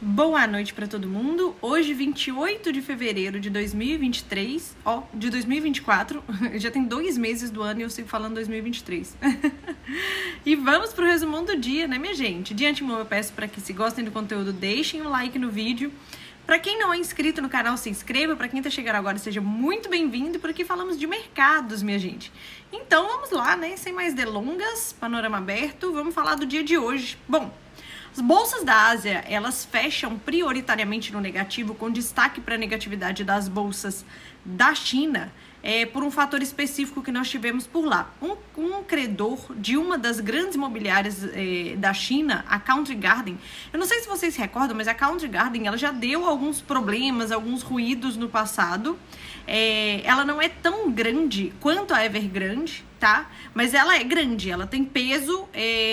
Boa noite para todo mundo. Hoje, 28 de fevereiro de 2023, de 2024, já tem 2 meses do ano e eu sigo falando 2023. E vamos pro resumão do dia, né, minha gente? De antemão, eu peço para que, se gostem do conteúdo, deixem um like no vídeo. Para quem não é inscrito no canal, se inscreva. Para quem tá chegando agora, seja muito bem-vindo, porque falamos de mercados, minha gente. Então, vamos lá, né? Sem mais delongas, panorama aberto, vamos falar do dia de hoje. Bom, as bolsas da Ásia, elas fecham prioritariamente no negativo, com destaque para a negatividade das bolsas da China, por um fator específico que nós tivemos por lá. Um credor de uma das grandes imobiliárias da China, a Country Garden, eu não sei se vocês se recordam, mas a Country Garden, ela já deu alguns problemas, alguns ruídos no passado. Ela não é tão grande quanto a Evergrande, tá? Mas ela é grande, ela tem peso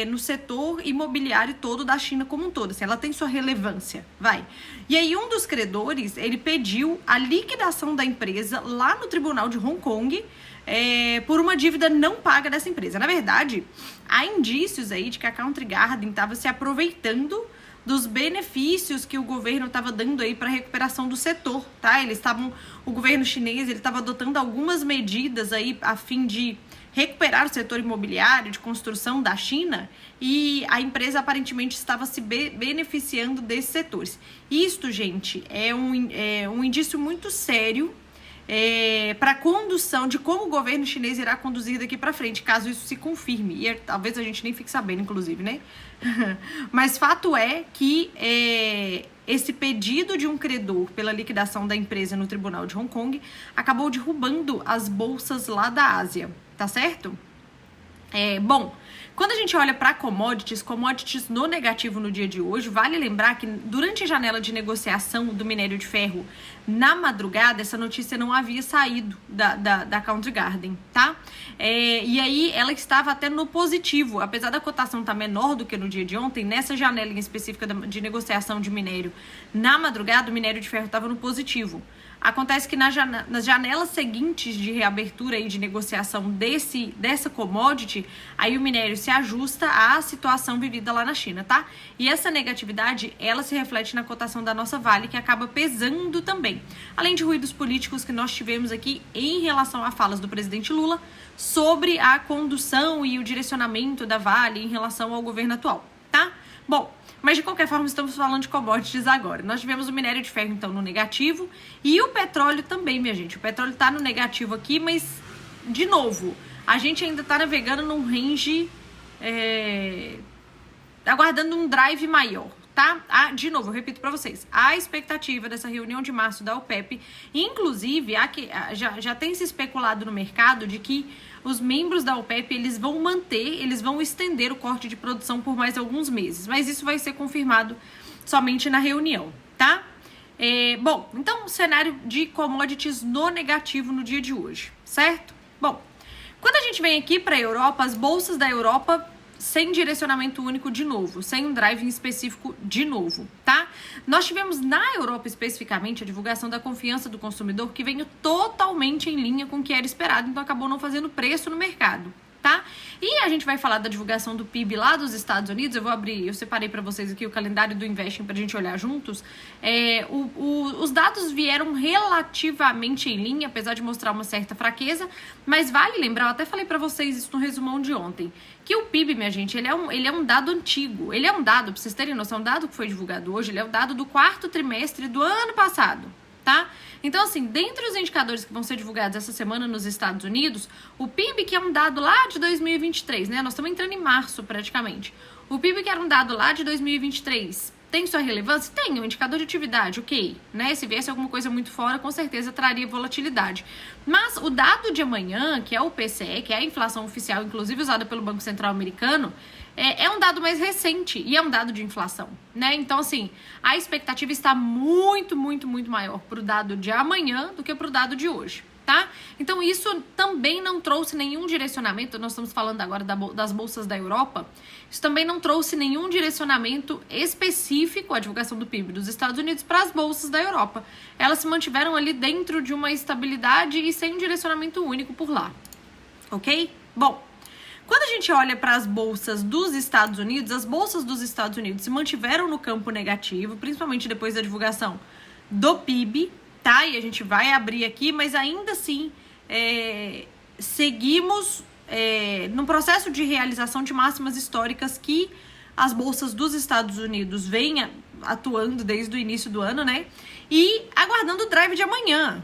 no setor imobiliário todo da China como um todo, assim, ela tem sua relevância, vai. E aí um dos credores, ele pediu a liquidação da empresa lá no Tribunal de Hong Kong por uma dívida não paga dessa empresa. Na verdade, há indícios aí de que a Country Garden estava se aproveitando dos benefícios que o governo estava dando aí para a recuperação do setor, tá? O governo chinês, ele estava adotando algumas medidas aí a fim de recuperar o setor imobiliário de construção da China, e a empresa aparentemente estava se beneficiando desses setores. Isto, gente, é um indício muito sério para a condução de como o governo chinês irá conduzir daqui para frente, caso isso se confirme. E talvez a gente nem fique sabendo, inclusive, né? Mas fato é que esse pedido de um credor pela liquidação da empresa no Tribunal de Hong Kong acabou derrubando as bolsas lá da Ásia, tá certo? Bom, quando a gente olha para commodities no negativo no dia de hoje, vale lembrar que durante a janela de negociação do minério de ferro na madrugada, essa notícia não havia saído da Country Garden, tá? E aí ela estava até no positivo, apesar da cotação estar menor do que no dia de ontem, nessa janela em específica de negociação de minério na madrugada, o minério de ferro estava no positivo. Acontece que nas janelas seguintes de reabertura e de negociação dessa commodity, aí o minério se ajusta à situação vivida lá na China, tá? E essa negatividade, ela se reflete na cotação da nossa Vale, que acaba pesando também. Além de ruídos políticos que nós tivemos aqui em relação a falas do presidente Lula sobre a condução e o direcionamento da Vale em relação ao governo atual, tá? Bom, mas de qualquer forma estamos falando de commodities agora. Nós tivemos o minério de ferro então no negativo e o petróleo também, minha gente. O petróleo tá no negativo aqui, mas de novo, a gente ainda tá navegando num range aguardando um drive maior, tá? De novo, eu repito para vocês, a expectativa dessa reunião de março da OPEP, inclusive já tem se especulado no mercado de que os membros da OPEP, eles vão estender o corte de produção por mais alguns meses, mas isso vai ser confirmado somente na reunião, tá? Bom, então, cenário de commodities no negativo no dia de hoje, certo? Bom, quando a gente vem aqui para a Europa, as bolsas da Europa sem direcionamento único de novo, sem um drive específico de novo, tá? Nós tivemos na Europa especificamente a divulgação da confiança do consumidor, que veio totalmente em linha com o que era esperado, então acabou não fazendo preço no mercado, tá? E a gente vai falar da divulgação do PIB lá dos Estados Unidos. Eu separei para vocês aqui o calendário do Investing pra gente olhar juntos. Os dados vieram relativamente em linha, apesar de mostrar uma certa fraqueza, mas vale lembrar, eu até falei para vocês isso no resumão de ontem, que o PIB, minha gente, ele é um dado antigo, ele é um dado, pra vocês terem noção, um dado que foi divulgado hoje, ele é o dado do 4º trimestre do ano passado, tá? Então, assim, dentre os indicadores que vão ser divulgados essa semana nos Estados Unidos, o PIB, que é um dado lá de 2023, né? Nós estamos entrando em março, praticamente. O PIB, que era um dado lá de 2023, tem sua relevância? Tem, um indicador de atividade, ok, né? Se viesse alguma coisa muito fora, com certeza traria volatilidade. Mas o dado de amanhã, que é o PCE, que é a inflação oficial, inclusive usada pelo Banco Central americano, é um dado mais recente e é um dado de inflação, né? Então, assim, a expectativa está muito, muito, muito maior para o dado de amanhã do que para o dado de hoje, tá? Então, isso também não trouxe nenhum direcionamento. Nós estamos falando agora das bolsas da Europa. Isso também não trouxe nenhum direcionamento específico, a divulgação do PIB dos Estados Unidos, para as bolsas da Europa. Elas se mantiveram ali dentro de uma estabilidade e sem um direcionamento único por lá, ok? Bom, Quando a gente olha para as bolsas dos Estados Unidos, as bolsas dos Estados Unidos se mantiveram no campo negativo, principalmente depois da divulgação do PIB, tá? E a gente vai abrir aqui, mas ainda assim seguimos num processo de realização de máximas históricas que as bolsas dos Estados Unidos vêm atuando desde o início do ano, né? E aguardando o drive de amanhã,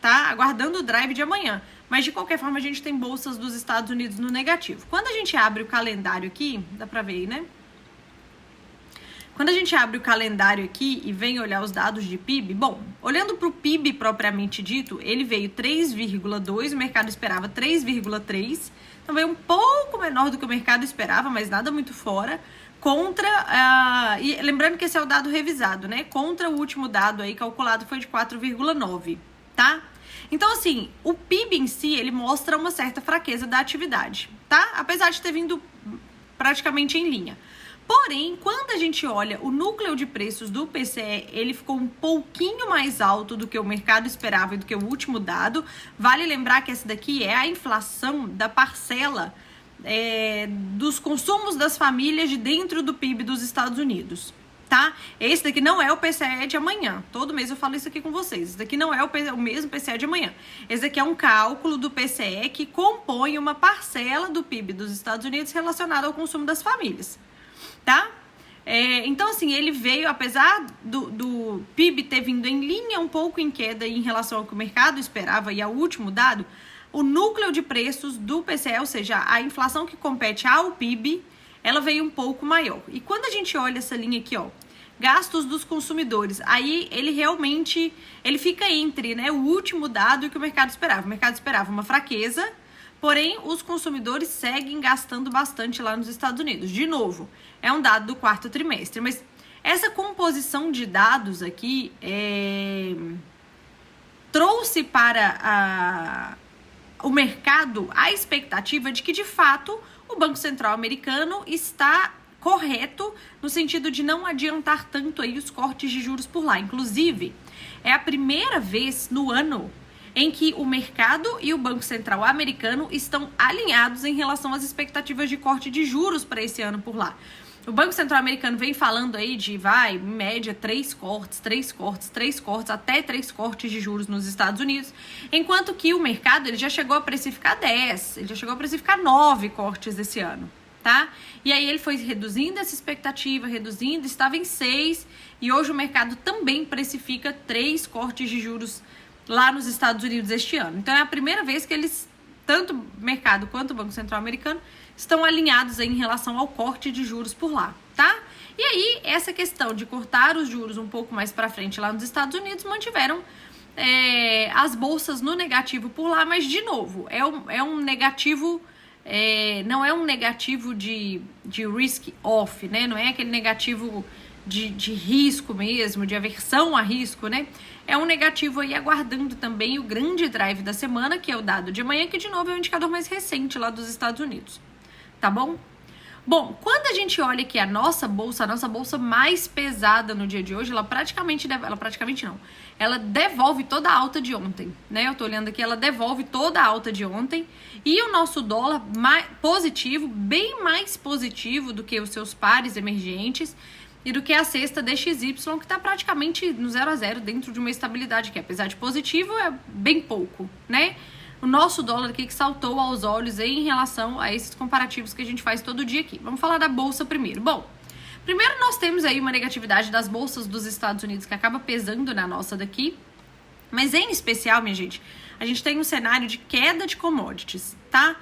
tá? Aguardando o drive de amanhã. Mas, de qualquer forma, a gente tem bolsas dos Estados Unidos no negativo. Quando a gente abre o calendário aqui, dá pra ver aí, né? Quando a gente abre o calendário aqui e vem olhar os dados de PIB, bom, olhando para o PIB propriamente dito, ele veio 3,2, o mercado esperava 3,3, então veio um pouco menor do que o mercado esperava, mas nada muito fora, e lembrando que esse é o dado revisado, né? Contra o último dado aí calculado foi de 4,9, tá? Então, assim, o PIB em si, ele mostra uma certa fraqueza da atividade, tá? Apesar de ter vindo praticamente em linha. Porém, quando a gente olha o núcleo de preços do PCE, ele ficou um pouquinho mais alto do que o mercado esperava e do que o último dado. Vale lembrar que essa daqui é a inflação da parcela dos consumos das famílias de dentro do PIB dos Estados Unidos, tá? Esse daqui não é o PCE de amanhã. Todo mês eu falo isso aqui com vocês. Esse daqui não é o mesmo PCE de amanhã. Esse daqui é um cálculo do PCE que compõe uma parcela do PIB dos Estados Unidos relacionada ao consumo das famílias, tá? Então, assim, ele veio, apesar do PIB ter vindo em linha, um pouco em queda em relação ao que o mercado esperava e ao último dado, o núcleo de preços do PCE, ou seja, a inflação que compete ao PIB, ela veio um pouco maior. E quando a gente olha essa linha aqui, ó, gastos dos consumidores, aí ele realmente, ele fica entre, né, o último dado e o que o mercado esperava. O mercado esperava uma fraqueza, porém, os consumidores seguem gastando bastante lá nos Estados Unidos. De novo, é um dado do quarto trimestre, mas essa composição de dados aqui trouxe para o mercado a expectativa de que, de fato, o Banco Central americano está correto no sentido de não adiantar tanto aí os cortes de juros por lá. Inclusive, é a primeira vez no ano em que o mercado e o Banco Central americano estão alinhados em relação às expectativas de corte de juros para esse ano por lá. O Banco Central americano vem falando aí de, em média, 3 cortes, até 3 cortes de juros nos Estados Unidos, enquanto que o mercado ele já chegou a precificar 10, ele já chegou a precificar 9 cortes esse ano, tá? E aí ele foi reduzindo essa expectativa, estava em 6, e hoje o mercado também precifica 3 cortes de juros lá nos Estados Unidos este ano. Então é a primeira vez que eles, tanto o mercado quanto o Banco Central americano, estão alinhados aí em relação ao corte de juros por lá, tá? E aí, essa questão de cortar os juros um pouco mais para frente lá nos Estados Unidos mantiveram as bolsas no negativo por lá, mas de novo, é um negativo, não é um negativo de risk off, né? Não é aquele negativo de risco mesmo, de aversão a risco, né? É um negativo aí aguardando também o grande drive da semana, que é o dado de amanhã, que de novo é o indicador mais recente lá dos Estados Unidos. Tá bom? Bom, quando a gente olha aqui a nossa bolsa mais pesada no dia de hoje, ela devolve toda a alta de ontem, né? Eu tô olhando aqui, ela devolve toda a alta de ontem, e o nosso dólar positivo, bem mais positivo do que os seus pares emergentes e do que a cesta DXY, que tá praticamente no 0 a 0 dentro de uma estabilidade que, apesar de positivo, é bem pouco, né? O nosso dólar aqui que saltou aos olhos em relação a esses comparativos que a gente faz todo dia aqui. Vamos falar da bolsa primeiro. Bom, primeiro nós temos aí uma negatividade das bolsas dos Estados Unidos que acaba pesando na nossa daqui. Mas em especial, minha gente, a gente tem um cenário de queda de commodities, tá?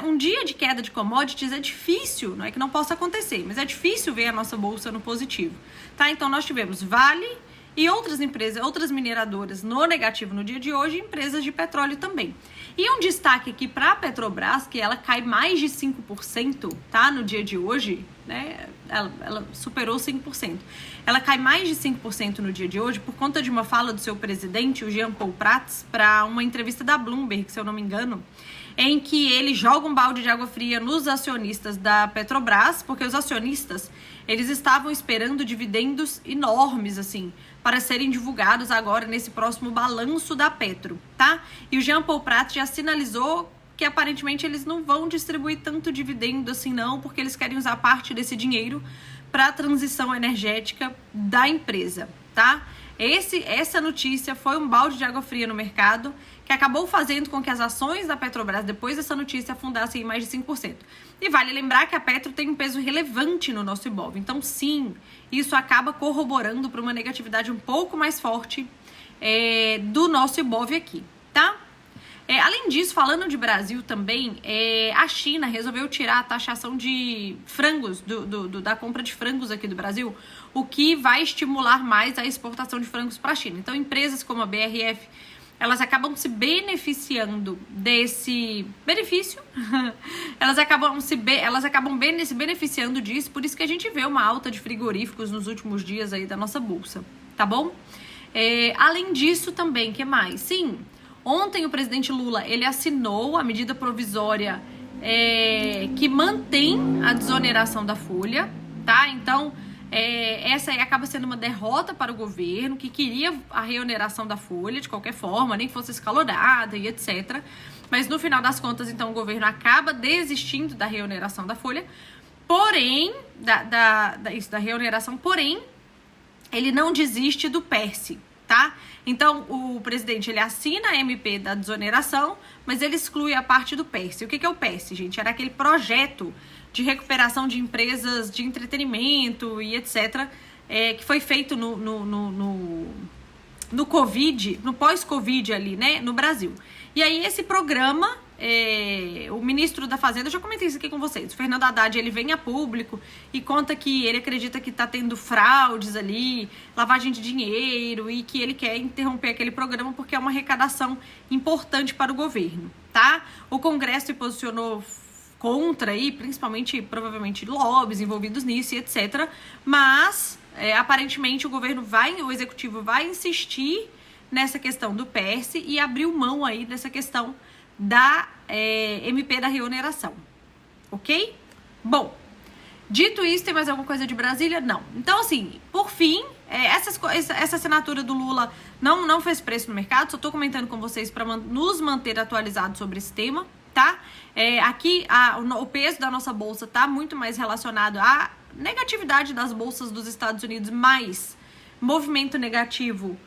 Um dia de queda de commodities é difícil, não é que não possa acontecer, mas é difícil ver a nossa bolsa no positivo, tá? Então nós tivemos Vale e outras empresas, outras mineradoras no negativo no dia de hoje, e empresas de petróleo também. E um destaque aqui para a Petrobras, que ela cai mais de 5%, tá? No dia de hoje, né? Ela superou 5%. Ela cai mais de 5% no dia de hoje por conta de uma fala do seu presidente, o Jean Paul Prats, para uma entrevista da Bloomberg, se eu não me engano, em que ele joga um balde de água fria nos acionistas da Petrobras, porque os acionistas, eles estavam esperando dividendos enormes, assim, para serem divulgados agora nesse próximo balanço da Petro, tá? E o Jean Paul Prats já sinalizou que aparentemente eles não vão distribuir tanto dividendo assim não, porque eles querem usar parte desse dinheiro para a transição energética da empresa, tá? Essa notícia foi um balde de água fria no mercado, que acabou fazendo com que as ações da Petrobras, depois dessa notícia, afundassem em mais de 5%. E vale lembrar que a Petro tem um peso relevante no nosso Ibov. Então, sim, isso acaba corroborando para uma negatividade um pouco mais forte do nosso Ibov aqui, tá? Além disso, falando de Brasil também, a China resolveu tirar a taxação de frangos, da compra de frangos aqui do Brasil, o que vai estimular mais a exportação de frangos para a China. Então, empresas como a BRF, elas acabam se beneficiando desse benefício, elas acabam se beneficiando disso, por isso que a gente vê uma alta de frigoríficos nos últimos dias aí da nossa bolsa, tá bom? Além disso também, o que mais? Sim, ontem o presidente Lula, ele assinou a medida provisória que mantém a desoneração da folha, tá? Então, essa aí acaba sendo uma derrota para o governo, que queria a reoneração da folha de qualquer forma, nem que fosse escalonada e etc. Mas no final das contas, então, o governo acaba desistindo da reoneração da folha, porém, da reoneração, porém, ele não desiste do PERSE, tá? Então, o presidente, ele assina a MP da desoneração, mas ele exclui a parte do PERSE. O que é o PERSE, gente? Era aquele projeto de recuperação de empresas de entretenimento e etc., que foi feito no Covid, no pós-Covid ali, né, no Brasil. E aí, esse programa, o ministro da Fazenda, eu já comentei isso aqui com vocês, o Fernando Haddad, ele vem a público e conta que ele acredita que tá tendo fraudes ali, lavagem de dinheiro, e que ele quer interromper aquele programa porque é uma arrecadação importante para o governo, tá? O Congresso se posicionou contra aí, principalmente, provavelmente, lobbies envolvidos nisso e etc. Mas, aparentemente, o executivo vai insistir nessa questão do PERSE e abriu mão aí dessa questão da MP da reoneração, ok? Bom, dito isso, tem mais alguma coisa de Brasília? Não. Então, assim, por fim, essa assinatura do Lula não fez preço no mercado, só tô comentando com vocês para nos manter atualizados sobre esse tema, tá? Aqui, o peso da nossa bolsa tá muito mais relacionado à negatividade das bolsas dos Estados Unidos, mais movimento negativo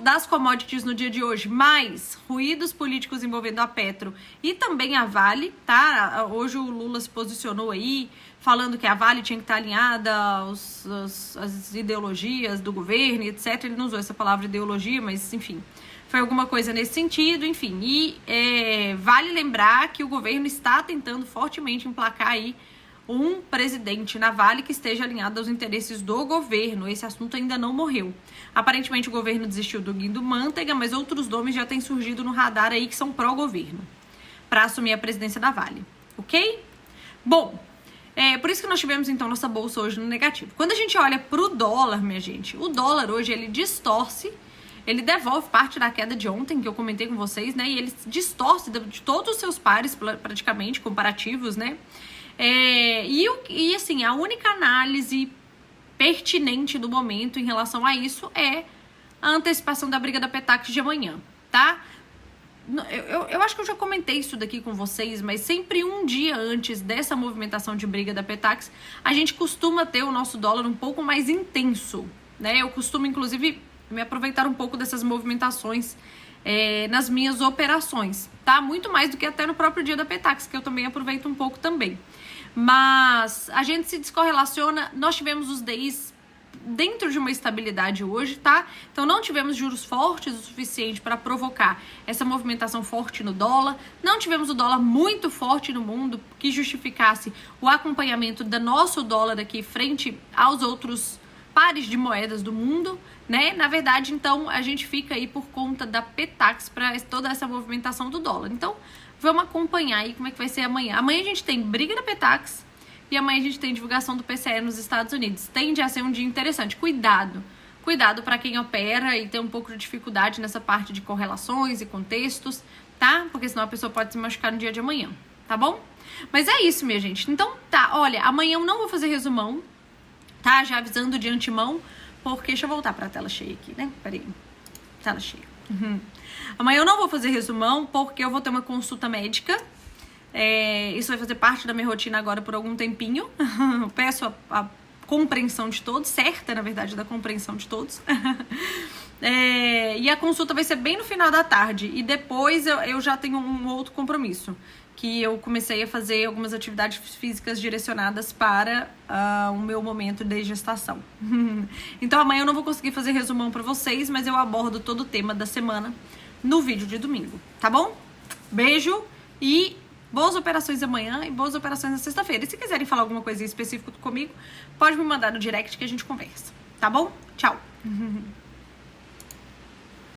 das commodities no dia de hoje, mais ruídos políticos envolvendo a Petro e também a Vale, tá? Hoje o Lula se posicionou aí, falando que a Vale tinha que estar alinhada às ideologias do governo, etc. Ele não usou essa palavra ideologia, mas enfim, foi alguma coisa nesse sentido, enfim. E vale lembrar que o governo está tentando fortemente emplacar aí um presidente na Vale que esteja alinhado aos interesses do governo. Esse assunto ainda não morreu. Aparentemente o governo desistiu do Guido Mantega, mas outros nomes já têm surgido no radar aí que são pró-governo para assumir a presidência da Vale, ok? Bom, por isso que nós tivemos então nossa bolsa hoje no negativo. Quando a gente olha para o dólar, minha gente, o dólar hoje ele distorce, ele devolve parte da queda de ontem, que eu comentei com vocês, né? E ele distorce de todos os seus pares, praticamente, comparativos, né? Assim, a única análise pertinente do momento em relação a isso é a antecipação da briga da Petax de amanhã, tá? Eu acho que eu já comentei isso daqui com vocês, mas sempre um dia antes dessa movimentação de briga da Petax, a gente costuma ter o nosso dólar um pouco mais intenso, né? Eu costumo, inclusive, me aproveitar um pouco dessas movimentações nas minhas operações, tá? Muito mais do que até no próprio dia da Petax, que eu também aproveito um pouco também. Mas a gente se descorrelaciona, nós tivemos os DIs dentro de uma estabilidade hoje, tá? Então não tivemos juros fortes o suficiente para provocar essa movimentação forte no dólar, não tivemos o dólar muito forte no mundo que justificasse o acompanhamento do nosso dólar aqui frente aos outros pares de moedas do mundo, né? Na verdade, então, a gente fica aí por conta da Petax para toda essa movimentação do dólar. Então, vamos acompanhar aí como é que vai ser amanhã. Amanhã a gente tem briga da Petax e amanhã a gente tem divulgação do PCE nos Estados Unidos. Tende a ser um dia interessante. Cuidado para quem opera e tem um pouco de dificuldade nessa parte de correlações e contextos, tá? Porque senão a pessoa pode se machucar no dia de amanhã, tá bom? Mas é isso, minha gente. Então, tá, olha, amanhã eu não vou fazer resumão, tá? Já avisando de antemão, porque deixa eu voltar pra tela cheia aqui, né? Peraí, tela cheia. Amanhã eu não vou fazer resumão porque eu vou ter uma consulta médica. Isso vai fazer parte da minha rotina agora por algum tempinho. Peço a compreensão de todos, certa, na verdade, da compreensão de todos. E a consulta vai ser bem no final da tarde. E depois eu já tenho um outro compromisso, que eu comecei a fazer algumas atividades físicas direcionadas para o meu momento de gestação. Então amanhã eu não vou conseguir fazer resumão para vocês, mas eu abordo todo o tema da semana no vídeo de domingo, tá bom? Beijo e boas operações amanhã e boas operações na sexta-feira. E se quiserem falar alguma coisa específica comigo, pode me mandar no direct que a gente conversa, tá bom? Tchau!